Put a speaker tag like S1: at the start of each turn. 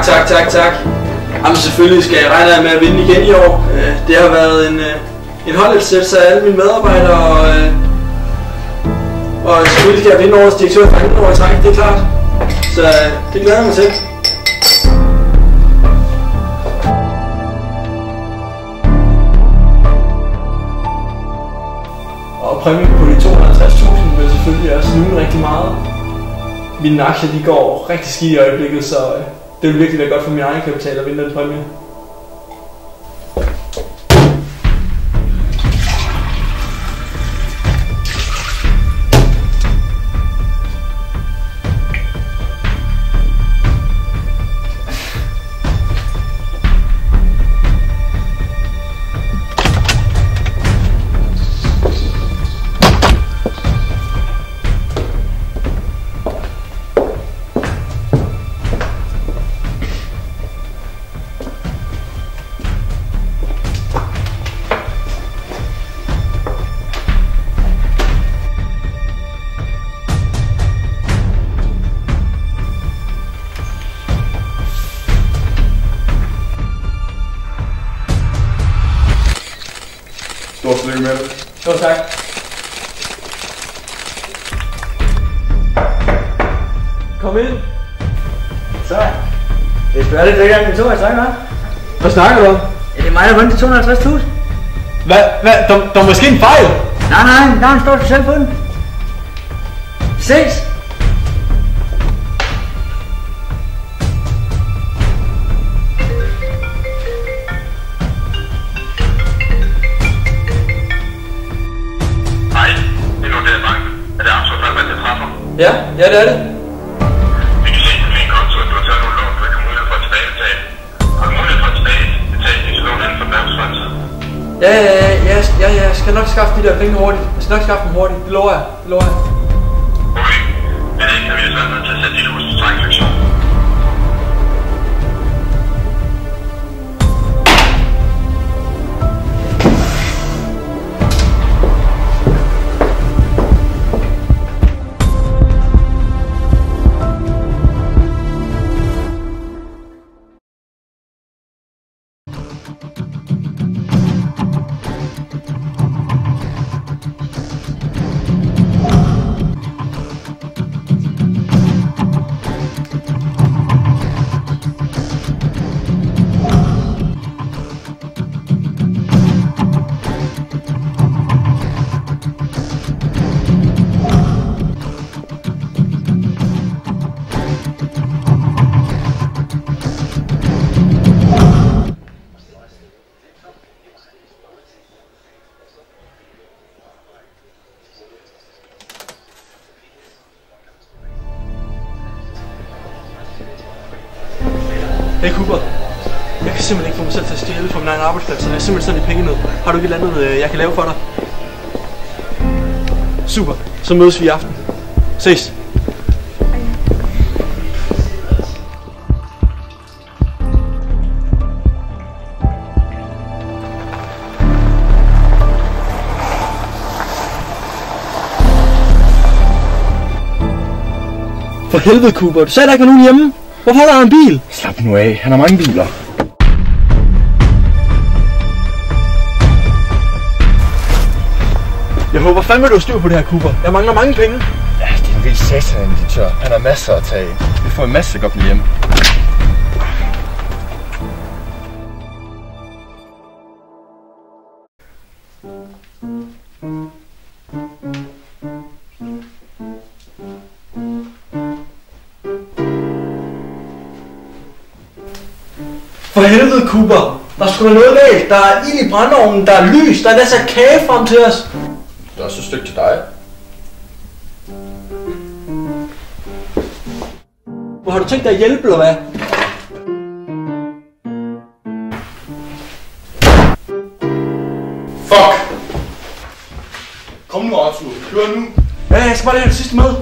S1: Tak. Jamen selvfølgelig skal jeg regne med at vinde igen i år. Det har været en holdopsættelse af alle mine medarbejdere, og selvfølgelig skal jeg vinde årets direktør for anden år i træk, det er klart. Så det glæder jeg mig til. Og præmien på de 250.000 vil selvfølgelig også nu rigtig meget. Mine aktier de går rigtig skidt i øjeblikket, så det vil virkelig være godt for min egen kapital at vinde den præmie.
S2: Stort tillykke med det.
S1: Jo, tak. Kom ind.
S3: Så. Hvis du er lidt lækker end 2, jeg snakker, hva'?
S1: Hvad snakker du om?
S3: Ja, det er mig, der vundet til 250.000.
S1: Hvad? Der er måske en fejl?
S3: Nej, der er en stor selv på den. Ses!
S1: Ja, det er det.
S4: Vi kan se på din konto, at du har taget nogle lån, du ikke har mulighed for at tilbagebetale. Har du mulighed for at tilbagebetale disse lån inden for erhvervsfonds?
S1: Ja, jeg skal nok skaffe de der penge hurtigt. Jeg skal nok skaffe dem hurtigt. Det lover jeg.
S4: Okay. Men ikke kan vi altså være nødt til at sætte dit hus til trængsaktion.
S1: Hey Cooper, jeg kan simpelthen ikke få mig selv til at stjæle fra min egen arbejdsplads, så jeg er simpelthen sådan i penge ned. Har du ikke et eller andet, jeg kan lave for dig? Super, så mødes vi i aften. Ses! For helvede Cooper, du sagde der ikke var nogen hjemme. Hvorfor holder han en bil?
S2: Slap nu af, han har mange biler.
S1: Jeg håber fandme, du har styr på det her, Cooper. Jeg mangler mange penge.
S2: Ja, det er en vild satan, direktør. Han har masser at tage. Vi får en masse godt hjem.
S1: For helvede, Cooper. Der er sgu da noget galt. Der er ild i brændeovnen, der er lys, der er masser af kage frem til os.
S2: Det er også et stykke til dig.
S1: Hvor har du tænkt dig at hjælpe, eller hvad?
S2: Fuck! Kom nu, Arthur. Kør nu.
S1: Ja, jeg skal bare lige have det sidste med.